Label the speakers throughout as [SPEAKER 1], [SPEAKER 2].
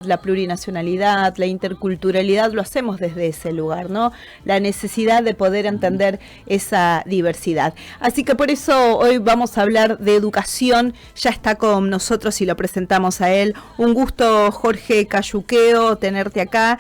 [SPEAKER 1] la plurinacionalidad, la interculturalidad, lo hacemos desde ese lugar, ¿no? La necesidad de poder entender esa diversidad. Así que por eso hoy vamos a hablar de educación. Ya está con nosotros y lo presentamos a él. Un gusto, Jorge Cayuqueo, tenerte acá.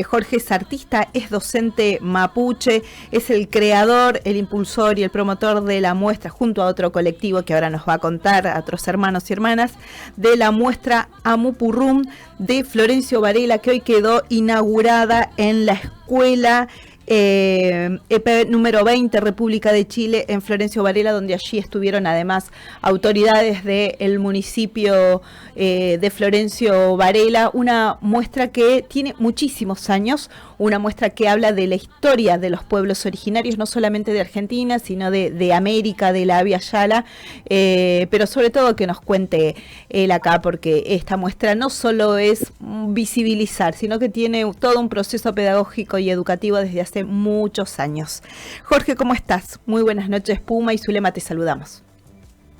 [SPEAKER 1] Jorge es artista, es docente mapuche, es el creador, el impulsor y el promotor de la muestra, junto a otro colectivo que ahora nos va a contar, a otros hermanos y hermanas, de la muestra Amupurrum de Florencio Varela, que hoy quedó inaugurada en la escuela EP número 20, República de Chile, en Florencio Varela, donde allí estuvieron además autoridades del municipio de Florencio Varela. Una muestra que tiene muchísimos años, una muestra que habla de la historia de los pueblos originarios, no solamente de Argentina, sino de América, de la Avia Yala, pero sobre todo que nos cuente él acá, porque esta muestra no solo es visibilizar, sino que tiene todo un proceso pedagógico y educativo desde hace muchos años. Jorge, ¿cómo estás? Muy buenas noches, Puma y Zulema, te saludamos.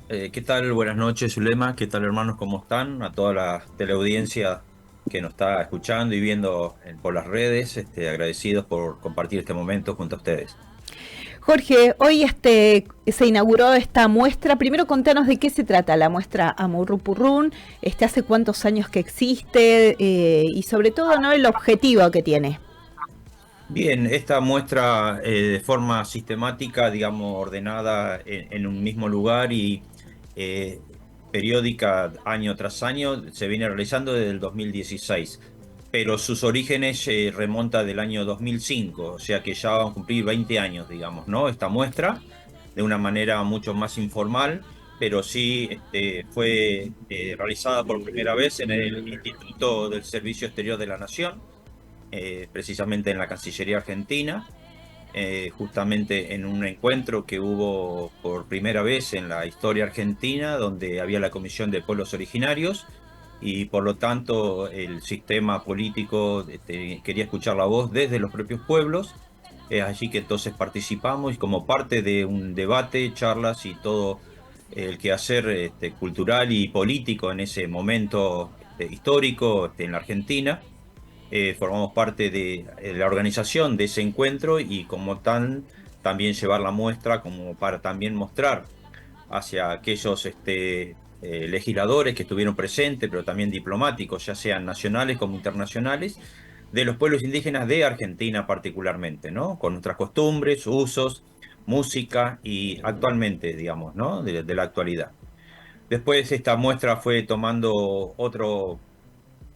[SPEAKER 2] ¿Qué tal? Buenas noches, Zulema. ¿Qué tal, hermanos? ¿Cómo están? A toda la teleaudiencia que nos está escuchando y viendo por las redes, agradecidos por compartir este momento junto a ustedes.
[SPEAKER 1] Jorge, hoy se inauguró esta muestra. Primero contanos de qué se trata la muestra Amurrupurrún, hace cuántos años que existe y sobre todo, ¿no?, el objetivo que tiene.
[SPEAKER 2] Bien, esta muestra de forma sistemática, digamos, ordenada en un mismo lugar y eh, periódica año tras año, se viene realizando desde el 2016, pero sus orígenes remonta del año 2005, o sea que ya van a cumplir 20 años, digamos, ¿no? Esta muestra, de una manera mucho más informal, pero sí fue realizada por primera vez en el Instituto del Servicio Exterior de la Nación, precisamente en la Cancillería Argentina, justamente en un encuentro que hubo por primera vez en la historia argentina, donde había la Comisión de Pueblos Originarios y por lo tanto el sistema político quería escuchar la voz desde los propios pueblos. Es allí que entonces participamos y como parte de un debate, charlas y todo el quehacer cultural y político en ese momento histórico en la Argentina. Formamos parte de la organización de ese encuentro y como tal también llevar la muestra como para también mostrar hacia aquellos legisladores que estuvieron presentes, pero también diplomáticos, ya sean nacionales como internacionales, de los pueblos indígenas de Argentina particularmente, ¿no? Con nuestras costumbres, usos, música y actualmente, digamos, ¿no? De la actualidad. Después esta muestra fue tomando otro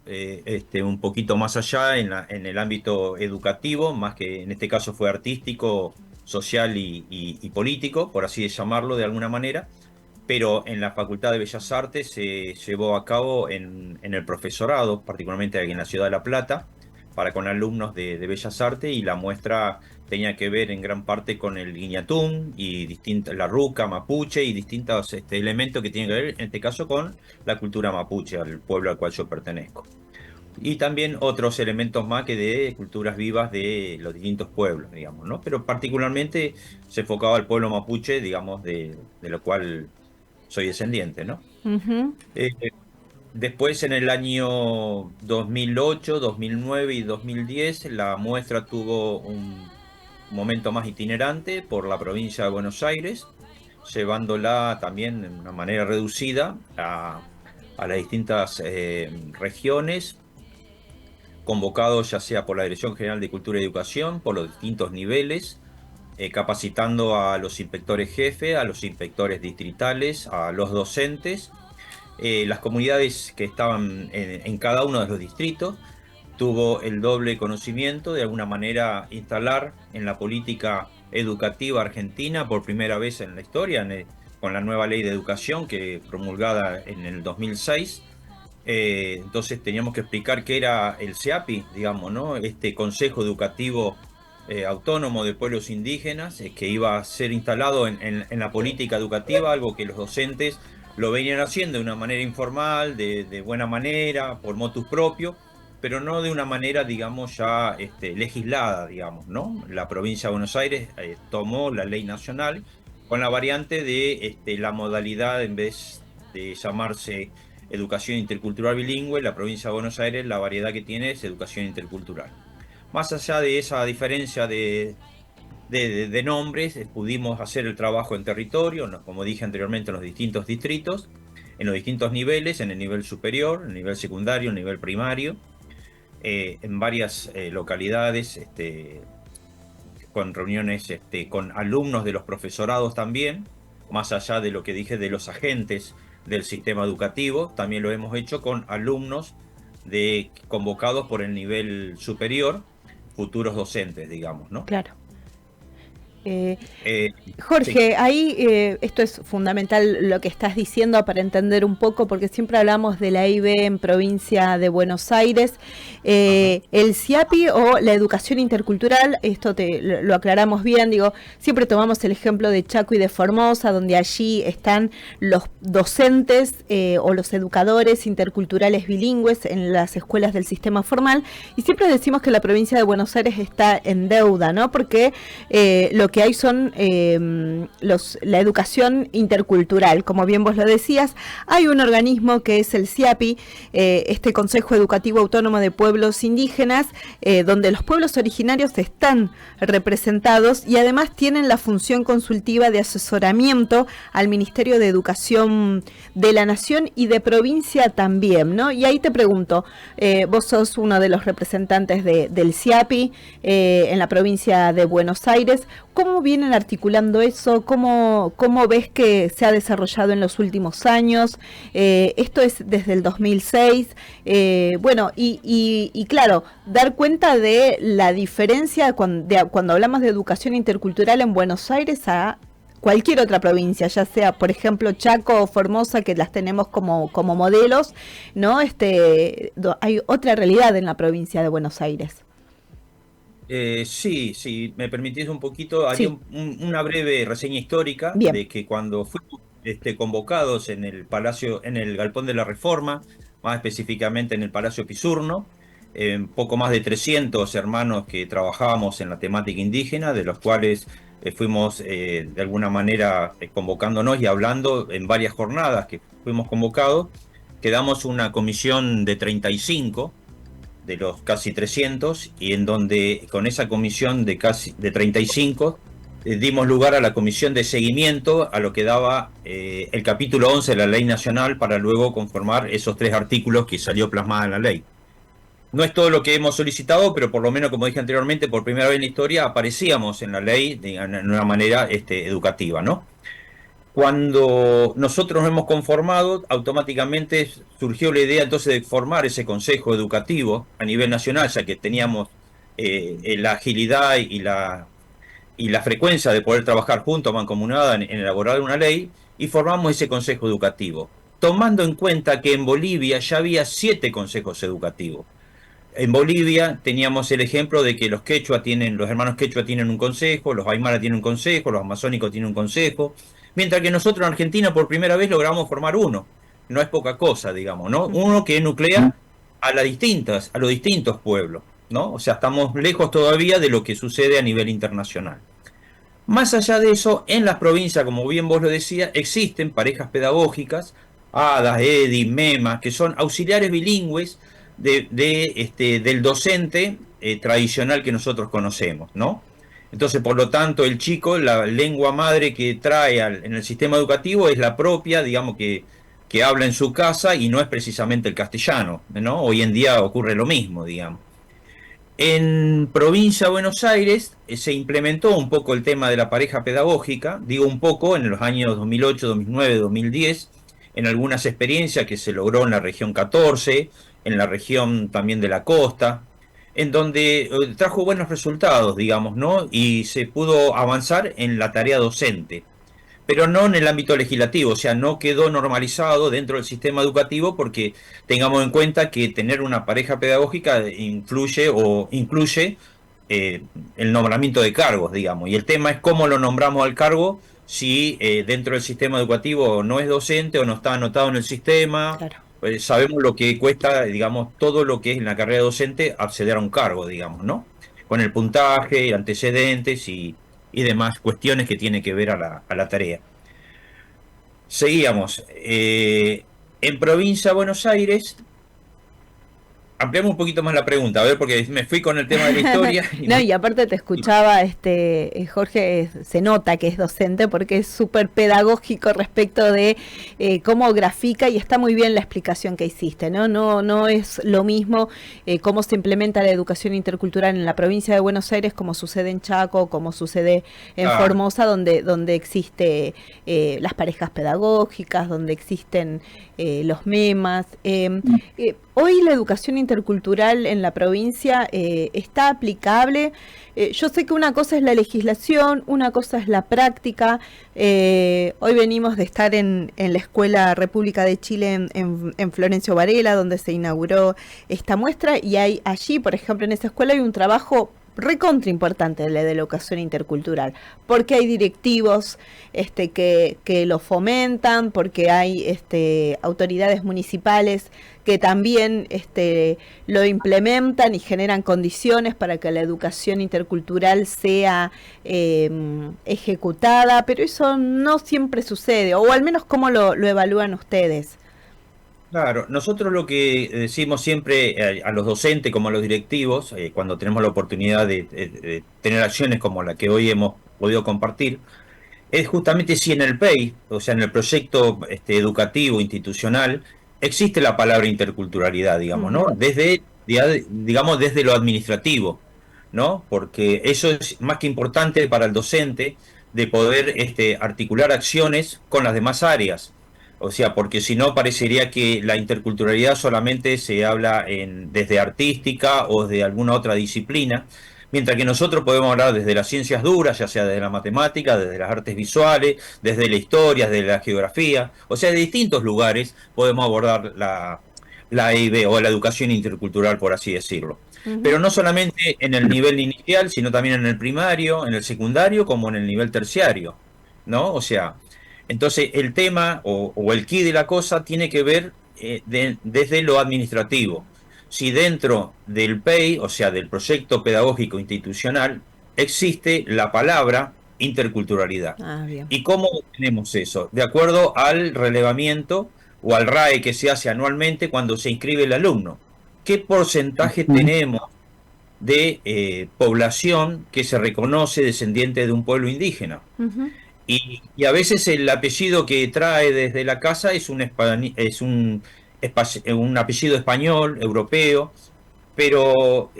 [SPEAKER 2] un poquito más allá en el ámbito educativo, más que en este caso fue artístico, social y político, por así llamarlo de alguna manera, pero en la Facultad de Bellas Artes se llevó a cabo en el profesorado, particularmente aquí en la ciudad de La Plata, para con alumnos de Bellas Artes, y la muestra tenía que ver en gran parte con el guiñatún y la ruca, mapuche y distintos elementos que tienen que ver, en este caso, con la cultura mapuche, al pueblo al cual yo pertenezco. Y también otros elementos más que de culturas vivas de los distintos pueblos, digamos, ¿no? Pero particularmente se enfocaba al pueblo mapuche, digamos, de lo cual soy descendiente, ¿no?
[SPEAKER 1] Uh-huh.
[SPEAKER 2] Eh, Después, en el año 2008, 2009 y 2010, la muestra tuvo un momento más itinerante por la provincia de Buenos Aires, llevándola también de una manera reducida a las distintas regiones, convocados ya sea por la Dirección General de Cultura y Educación, por los distintos niveles, capacitando a los inspectores jefe, a los inspectores distritales, a los docentes, las comunidades que estaban en cada uno de los distritos. Tuvo el doble conocimiento, de alguna manera instalar en la política educativa argentina por primera vez en la historia, con la nueva ley de educación que promulgada en el 2006. Entonces teníamos que explicar qué era el CEAPI, digamos, ¿no? Este Consejo Educativo Autónomo de Pueblos Indígenas, que iba a ser instalado en la política educativa, algo que los docentes lo venían haciendo de una manera informal, de buena manera, por motus propio, pero no de una manera, digamos, ya legislada, digamos, ¿no? La provincia de Buenos Aires tomó la ley nacional con la variante de la modalidad, en vez de llamarse educación intercultural bilingüe, la provincia de Buenos Aires la variedad que tiene es educación intercultural. Más allá de esa diferencia de nombres, pudimos hacer el trabajo en territorio, como dije anteriormente, en los distintos distritos, en los distintos niveles, en el nivel superior, en el nivel secundario, en el nivel primario, en varias localidades, con reuniones con alumnos de los profesorados también, más allá de lo que dije de los agentes del sistema educativo, también lo hemos hecho con alumnos convocados por el nivel superior, futuros docentes, digamos, ¿no?
[SPEAKER 1] Claro.
[SPEAKER 2] Sí.
[SPEAKER 1] Jorge, ahí esto es fundamental lo que estás diciendo para entender un poco, porque siempre hablamos de la IB en provincia de Buenos Aires. El CIAPI o la educación intercultural, esto lo aclaramos bien, digo, siempre tomamos el ejemplo de Chaco y de Formosa, donde allí están los docentes o los educadores interculturales bilingües en las escuelas del sistema formal, y siempre decimos que la provincia de Buenos Aires está en deuda, ¿no? Porque lo que hay son la educación intercultural, como bien vos lo decías. Hay un organismo que es el CIAPI, este Consejo Educativo Autónomo de Pueblos Indígenas, donde los pueblos originarios están representados y además tienen la función consultiva de asesoramiento al Ministerio de Educación de la Nación y de provincia también, ¿no? Y ahí te pregunto, vos sos uno de los representantes del CIAPI en la provincia de Buenos Aires. ¿Cómo vienen articulando eso? ¿Cómo ves que se ha desarrollado en los últimos años? Esto es desde el 2006. Bueno, y claro, dar cuenta de la diferencia cuando hablamos de educación intercultural en Buenos Aires a cualquier otra provincia, ya sea, por ejemplo, Chaco o Formosa, que las tenemos como modelos, ¿no? Hay otra realidad en la provincia de Buenos Aires.
[SPEAKER 2] Sí, me permitís un poquito, haría
[SPEAKER 1] Sí,
[SPEAKER 2] una breve reseña histórica
[SPEAKER 1] bien.
[SPEAKER 2] de que cuando fuimos convocados en el Palacio, en el Galpón de la Reforma, más específicamente en el Palacio Pisurno, poco más de 300 hermanos que trabajábamos en la temática indígena, de los cuales fuimos de alguna manera convocándonos y hablando en varias jornadas que fuimos convocados, quedamos una comisión de 35 de los casi 300, y en donde con esa comisión de 35 dimos lugar a la comisión de seguimiento a lo que daba el capítulo 11 de la ley nacional para luego conformar esos 3 artículos que salió plasmada en la ley. No es todo lo que hemos solicitado, pero por lo menos, como dije anteriormente, por primera vez en la historia aparecíamos en la ley de una manera educativa, ¿no? Cuando nosotros nos hemos conformado, automáticamente surgió la idea entonces de formar ese consejo educativo a nivel nacional, ya que teníamos la agilidad y la frecuencia de poder trabajar juntos, mancomunada, en elaborar una ley, y formamos ese consejo educativo, tomando en cuenta que en Bolivia ya había 7 consejos educativos. En Bolivia teníamos el ejemplo de que los hermanos quechua tienen un consejo, los aymara tienen un consejo, los amazónicos tienen un consejo, mientras que nosotros en Argentina por primera vez logramos formar uno. No es poca cosa, digamos, ¿no? Uno que nuclea a los distintos pueblos, ¿no? O sea, estamos lejos todavía de lo que sucede a nivel internacional. Más allá de eso, en las provincias, como bien vos lo decías, existen parejas pedagógicas, ADAS, EDI, MEMA, que son auxiliares bilingües del docente tradicional que nosotros conocemos, ¿no? Entonces, por lo tanto, el chico, la lengua madre que trae en el sistema educativo es la propia, digamos, que habla en su casa, y no es precisamente el castellano, ¿no? Hoy en día ocurre lo mismo, digamos. En provincia de Buenos Aires se implementó un poco el tema de la pareja pedagógica, digo un poco, en los años 2008, 2009, 2010, en algunas experiencias que se logró en la región 14, en la región también de la costa, en donde trajo buenos resultados, digamos, ¿no? Y se pudo avanzar en la tarea docente, pero no en el ámbito legislativo, o sea, no quedó normalizado dentro del sistema educativo, porque tengamos en cuenta que tener una pareja pedagógica influye o incluye el nombramiento de cargos, digamos, y el tema es cómo lo nombramos al cargo, si dentro del sistema educativo no es docente o no está anotado en el sistema.
[SPEAKER 1] Claro.
[SPEAKER 2] Sabemos lo que cuesta, digamos, todo lo que es en la carrera docente acceder a un cargo, digamos, ¿no? Con el puntaje, antecedentes y demás cuestiones que tienen que ver a la tarea. Seguíamos. En provincia de Buenos Aires, ampliamos un poquito más la pregunta, a ver, porque me fui con el tema de la historia.
[SPEAKER 1] No, y aparte te escuchaba, Jorge, se nota que es docente porque es súper pedagógico respecto de cómo grafica y está muy bien la explicación que hiciste, ¿no? No es lo mismo cómo se implementa la educación intercultural en la provincia de Buenos Aires como sucede en Chaco, como sucede en
[SPEAKER 2] Ah,
[SPEAKER 1] Formosa, donde existe las parejas pedagógicas, donde existen los memas. Hoy la educación intercultural en la provincia está aplicable. Yo sé que una cosa es la legislación, una cosa es la práctica. Hoy venimos de estar en la Escuela República de Chile en Florencio Varela, donde se inauguró esta muestra, y hay allí, por ejemplo, en esa escuela hay un trabajo recontra importante de la educación intercultural, porque hay directivos que lo fomentan, porque hay autoridades municipales que también lo implementan y generan condiciones para que la educación intercultural sea ejecutada, pero eso no siempre sucede, o al menos cómo lo evalúan ustedes.
[SPEAKER 2] claro, nosotros lo que decimos siempre a los docentes como a los directivos, cuando tenemos la oportunidad de tener acciones como la que hoy hemos podido compartir, es justamente si en el PEI, o sea, en el proyecto educativo institucional, existe la palabra interculturalidad, digamos, ¿no?
[SPEAKER 1] Ujú.
[SPEAKER 2] Digamos, desde lo administrativo, ¿no? Porque eso es más que importante para el docente de poder articular acciones con las demás áreas. O sea, porque si no parecería que la interculturalidad solamente se habla desde artística o de alguna otra disciplina, mientras que nosotros podemos hablar desde las ciencias duras, ya sea desde la matemática, desde las artes visuales, desde la historia, desde la geografía, o sea, de distintos lugares podemos abordar la EIB o la educación intercultural, por así decirlo. Pero
[SPEAKER 1] Ujú.
[SPEAKER 2] no solamente en el nivel inicial, sino también en el primario, en el secundario, como en el nivel terciario, ¿no? O sea, entonces el tema o el quid de la cosa tiene que ver desde lo administrativo. Si dentro del PEI, o sea, del proyecto pedagógico institucional, existe la palabra interculturalidad.
[SPEAKER 1] Ah, bien.
[SPEAKER 2] ¿Y cómo tenemos eso? De acuerdo al relevamiento o al RAE que se hace anualmente cuando se inscribe el alumno. ¿Qué porcentaje
[SPEAKER 3] Mm.
[SPEAKER 2] tenemos de población que se reconoce descendiente de un pueblo indígena?
[SPEAKER 1] Ujú.
[SPEAKER 2] Y a veces el apellido que trae desde la casa es un apellido español, europeo, pero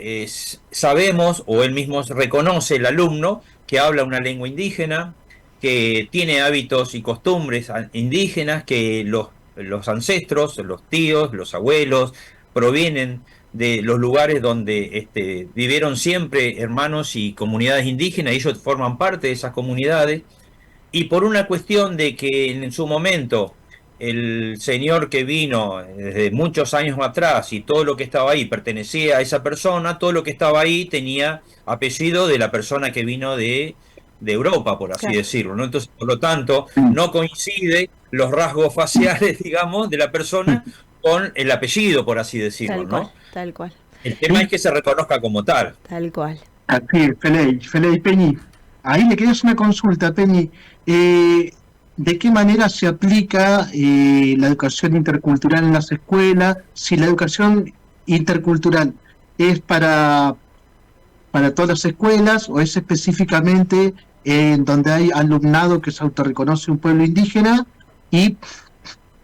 [SPEAKER 2] sabemos, o él mismo reconoce el alumno, que habla una lengua indígena, que tiene hábitos y costumbres indígenas, que los ancestros, los tíos, los abuelos, provienen de los lugares donde vivieron siempre hermanos y comunidades indígenas, y ellos forman parte de esas comunidades. Y por una cuestión de que en su momento el señor que vino desde muchos años atrás y todo lo que estaba ahí pertenecía a esa persona, todo lo que estaba ahí tenía apellido de la persona que vino de Europa, por así
[SPEAKER 1] Claro,
[SPEAKER 2] decirlo, ¿no? Entonces, por lo tanto,
[SPEAKER 3] Mm.
[SPEAKER 2] no coincide los rasgos faciales, digamos, de la persona con el apellido, por así decirlo,
[SPEAKER 1] tal cual,
[SPEAKER 2] ¿no?
[SPEAKER 1] tal cual,
[SPEAKER 2] El tema es
[SPEAKER 3] Sí,
[SPEAKER 2] que se reconozca como tal.
[SPEAKER 1] tal cual.
[SPEAKER 3] así es, Feley, Peñi. Ahí le quería hacer una consulta, Peñi. ¿De qué manera se aplica la educación intercultural en las escuelas? Si la educación intercultural es para todas las escuelas o es específicamente en donde hay alumnado que se autorreconoce un pueblo indígena. Y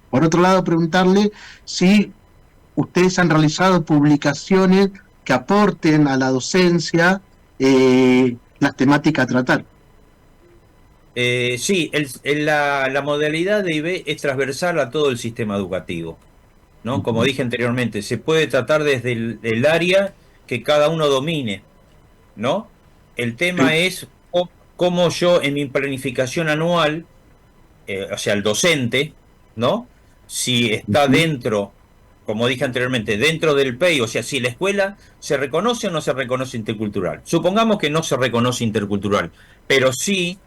[SPEAKER 3] por otro lado, preguntarle si ustedes han realizado publicaciones que aporten a la docencia las temáticas a tratar.
[SPEAKER 2] Sí, la modalidad de IB es transversal a todo el sistema educativo, ¿no? Como
[SPEAKER 3] Ujú.
[SPEAKER 2] dije anteriormente, se puede tratar desde el área que cada uno domine, ¿no? El tema
[SPEAKER 3] Sí.
[SPEAKER 2] es cómo yo en mi planificación anual, o sea, el docente, ¿no? Si está
[SPEAKER 3] Ujú.
[SPEAKER 2] dentro, como dije anteriormente, dentro del PEI, o sea, si la escuela se reconoce o no se reconoce intercultural. Supongamos que no se reconoce intercultural, pero sí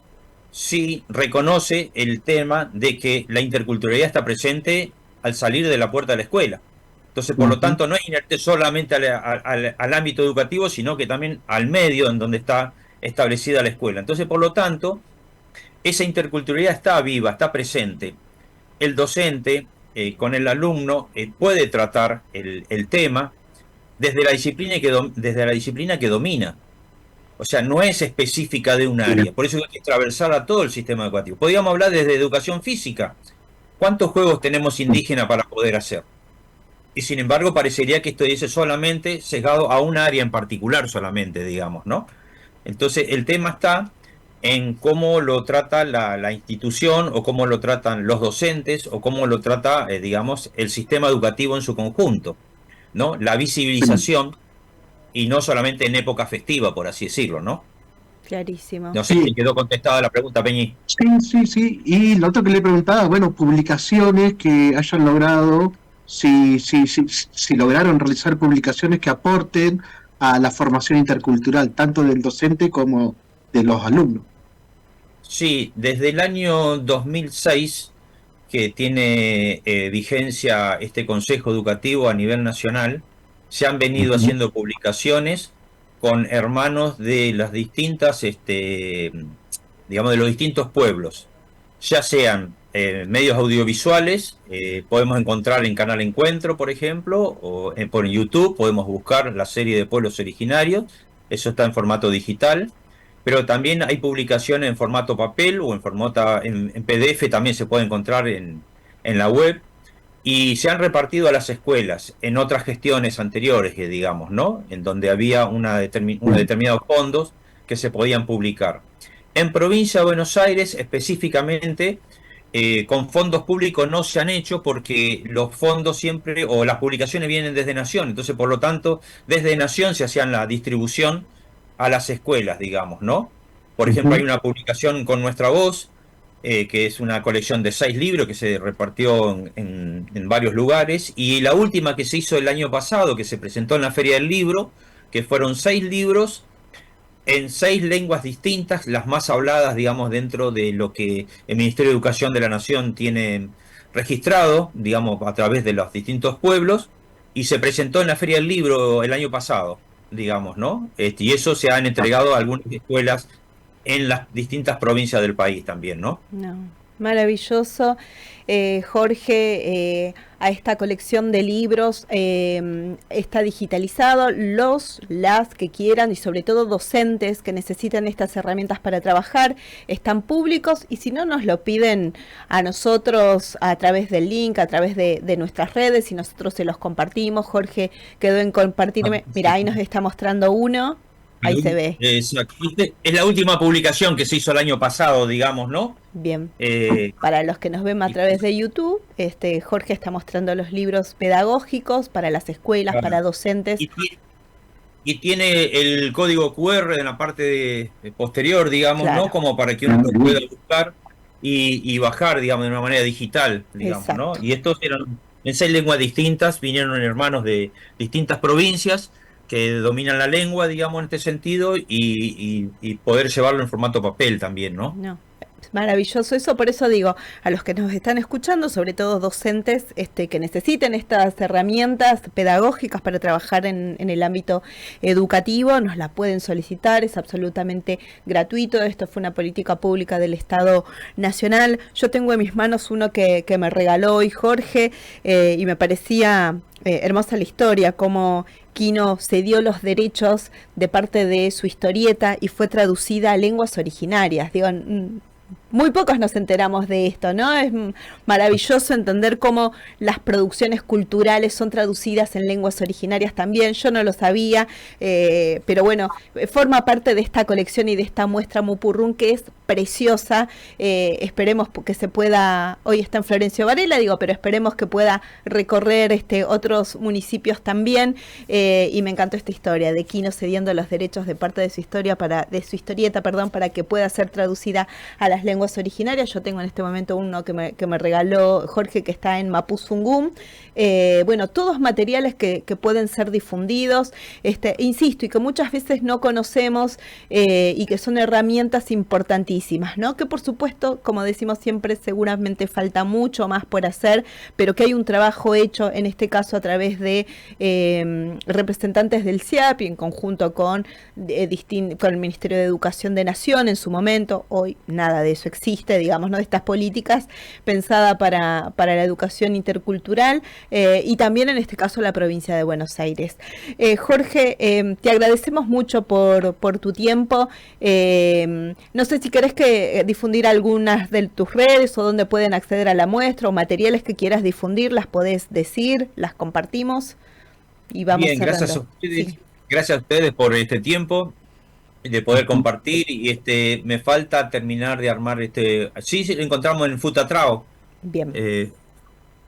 [SPEAKER 2] reconoce el tema de que la interculturalidad está presente al salir de la puerta de la escuela. Entonces, por lo
[SPEAKER 3] Ujú.
[SPEAKER 2] tanto, no es inherente solamente al ámbito educativo, sino que también al medio en donde está establecida la escuela. Entonces, por lo tanto, esa interculturalidad está viva, está presente. El docente con el alumno puede tratar el tema desde la disciplina que domina. O sea, no es específica de un área. Por eso hay que atravesar a todo el sistema educativo. Podríamos hablar desde educación física. ¿Cuántos juegos tenemos indígenas para poder hacer? Y sin embargo, parecería que esto dice solamente sesgado a un área en particular solamente, digamos, ¿no? Entonces, el tema está en cómo lo trata la institución, o cómo lo tratan los docentes, o cómo lo trata, digamos, el sistema educativo en su conjunto, ¿no? La visibilización, y no solamente en época festiva, por así decirlo, ¿no?
[SPEAKER 1] Clarísimo.
[SPEAKER 2] No sé si quedó contestada la pregunta, Peñi.
[SPEAKER 3] Sí. Y lo otro que le preguntaba, bueno, publicaciones que hayan logrado, si lograron realizar publicaciones que aporten a la formación intercultural, tanto del docente como de los alumnos.
[SPEAKER 2] Sí, desde el año 2006 que tiene vigencia este Consejo Educativo a nivel nacional, se han venido haciendo publicaciones con hermanos de las distintas, digamos, de los distintos pueblos, ya sean medios audiovisuales, podemos encontrar en Canal Encuentro, por ejemplo, o por YouTube podemos buscar la serie de pueblos originarios, eso está en formato digital, pero también hay publicaciones en formato papel o en PDF, también se puede encontrar en la web, y se han repartido a las escuelas en otras gestiones anteriores, que digamos, ¿no? En donde había unos determinados fondos que se podían publicar. En provincia de Buenos Aires, específicamente, con fondos públicos no se han hecho porque los fondos siempre, o las publicaciones vienen desde Nación, entonces por lo tanto, desde Nación se hacían la distribución a las escuelas, digamos, ¿no? Por ejemplo, hay una publicación con Nuestra Voz, que es una colección de 6 libros que se repartió en varios lugares, y la última que se hizo el año pasado, que se presentó en la Feria del Libro, que fueron 6 libros en 6 lenguas distintas, las más habladas, digamos, dentro de lo que el Ministerio de Educación de la Nación tiene registrado, digamos, a través de los distintos pueblos, y se presentó en la Feria del Libro el año pasado, digamos, ¿no? Y eso se han entregado a algunas escuelas en las distintas provincias del país también, ¿no?
[SPEAKER 1] No, maravilloso. Jorge, a esta colección de libros está digitalizado. Las que quieran, y sobre todo docentes que necesitan estas herramientas para trabajar, están públicos, y si no, nos lo piden a nosotros a través del link, a través de nuestras redes, y nosotros se los compartimos. Jorge quedó en compartirme. Mira, ahí nos está mostrando uno. Ahí se ve.
[SPEAKER 2] Exacto. Es la última publicación que se hizo el año pasado, digamos, ¿no?
[SPEAKER 1] Bien. Para los que nos ven a través de YouTube, Jorge está mostrando los libros pedagógicos para las escuelas, para docentes.
[SPEAKER 2] Y tiene el código QR en la parte posterior, digamos, claro, ¿no? Como para que uno lo pueda buscar y bajar, digamos, de una manera digital, digamos, exacto, ¿no? Y estos eran en 6 lenguas distintas, vinieron hermanos de distintas provincias que dominan la lengua, digamos, en este sentido, y poder llevarlo en formato papel también, ¿no?
[SPEAKER 1] No. Maravilloso eso, por eso digo, a los que nos están escuchando, sobre todo docentes que necesiten estas herramientas pedagógicas para trabajar en el ámbito educativo, nos la pueden solicitar, es absolutamente gratuito. Esto fue una política pública del Estado Nacional. Yo tengo en mis manos uno que me regaló hoy Jorge, y me parecía hermosa la historia, cómo Quino cedió los derechos de parte de su historieta y fue traducida a lenguas originarias. Digo, muy pocos nos enteramos de esto, ¿no? Es maravilloso entender cómo las producciones culturales son traducidas en lenguas originarias también. Yo no lo sabía, pero bueno, forma parte de esta colección y de esta muestra Mupurrún, que es preciosa. Esperemos que se pueda, hoy está en Florencio Varela, digo, pero esperemos que pueda recorrer otros municipios también. Y me encantó esta historia de Quino cediendo los derechos de parte de su historieta, para que pueda ser traducida a las lenguas originarias. Yo tengo en este momento uno que me regaló Jorge, que está en Mapuzungún. Bueno, todos materiales que pueden ser difundidos, insisto, y que muchas veces no conocemos, y que son herramientas importantísimas, ¿no? Que por supuesto, como decimos siempre, seguramente falta mucho más por hacer, pero que hay un trabajo hecho, en este caso a través de representantes del CIAP y en conjunto con el Ministerio de Educación de Nación en su momento. Hoy nada de eso eso existe, digamos, ¿no? De estas políticas pensada para la educación intercultural y también en este caso la provincia de Buenos Aires. Jorge, te agradecemos mucho por tu tiempo. No sé si querés que difundir algunas de tus redes o dónde pueden acceder a la muestra o materiales que quieras difundir, las podés decir, las compartimos y vamos
[SPEAKER 2] Bien,
[SPEAKER 1] cerrando.
[SPEAKER 2] gracias a ustedes,
[SPEAKER 1] Sí.
[SPEAKER 2] gracias a ustedes por este tiempo de poder compartir y me falta terminar de armar sí, lo encontramos en Futatrao.
[SPEAKER 1] Bien,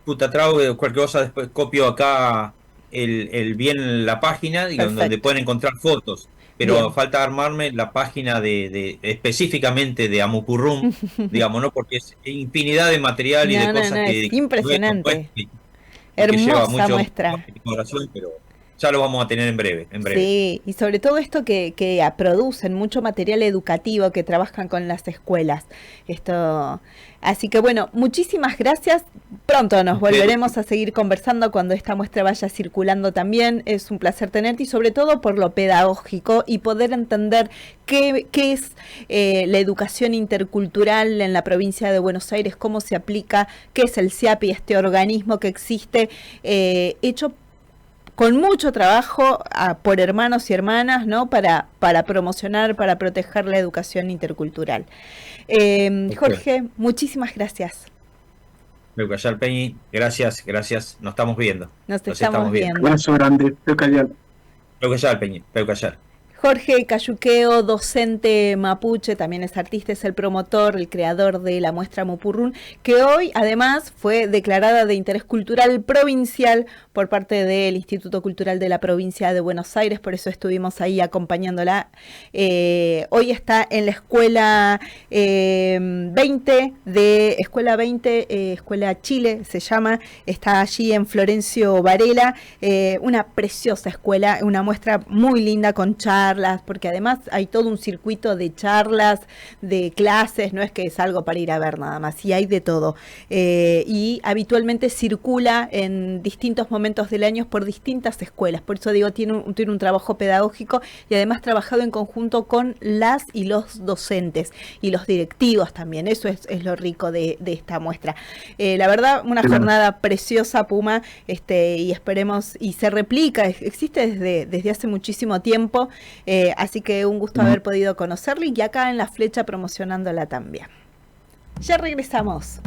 [SPEAKER 2] Futatrao, cualquier cosa después copio acá bien la página, digamos, donde
[SPEAKER 1] perfecto.
[SPEAKER 2] pueden encontrar fotos, pero
[SPEAKER 1] Bien.
[SPEAKER 2] falta armarme la página específicamente de Amupurrum, digamos, ¿no? Porque es infinidad de material y de
[SPEAKER 1] No, no,
[SPEAKER 2] cosas
[SPEAKER 1] no, es impresionante.
[SPEAKER 2] y que lleva
[SPEAKER 1] Hermosa
[SPEAKER 2] mucho
[SPEAKER 1] muestra.
[SPEAKER 2] exploración, pero ya lo vamos a tener en breve, en breve.
[SPEAKER 1] Sí, y sobre todo esto que producen mucho material educativo, que trabajan con las escuelas. Esto, así que bueno, muchísimas gracias. Pronto nos
[SPEAKER 2] Ustedes,
[SPEAKER 1] volveremos a seguir conversando cuando esta muestra vaya circulando también. Es un placer tenerte y sobre todo por lo pedagógico y poder entender qué es la educación intercultural en la provincia de Buenos Aires, cómo se aplica, qué es el CIAPI, este organismo que existe, hecho con mucho trabajo por hermanos y hermanas, ¿no? Para promocionar, para proteger la educación intercultural. Jorge, muchísimas gracias.
[SPEAKER 2] Peucayal Peñi, gracias, gracias. Nos estamos viendo.
[SPEAKER 1] Nos
[SPEAKER 2] Nos
[SPEAKER 1] estamos
[SPEAKER 2] estamos viendo.
[SPEAKER 1] viendo.
[SPEAKER 3] Abrazo grande, Peucayal.
[SPEAKER 2] Peucayal Peñi, Peucayal.
[SPEAKER 1] Jorge Cayuqueo, docente mapuche, también es artista, es el promotor, el creador de la muestra Mupurrún, que hoy además fue declarada de interés cultural provincial por parte del Instituto Cultural de la Provincia de Buenos Aires, por eso estuvimos ahí acompañándola. Hoy está en la Escuela 20 Escuela Chile se llama, está allí en Florencio Varela, una preciosa escuela, una muestra muy linda con charlas, porque además hay todo un circuito de charlas, de clases, no es que es algo para ir a ver nada más, y hay de todo. Y habitualmente circula en distintos momentos del año por distintas escuelas, por eso digo, tiene un trabajo pedagógico y además trabajado en conjunto con las y los docentes y los directivos también, eso es lo rico de esta muestra. La verdad, una jornada preciosa, Puma, y esperemos, y se replica, existe desde hace muchísimo tiempo, así que un gusto haber podido conocerla y acá en La Flecha promocionándola también. Ya regresamos.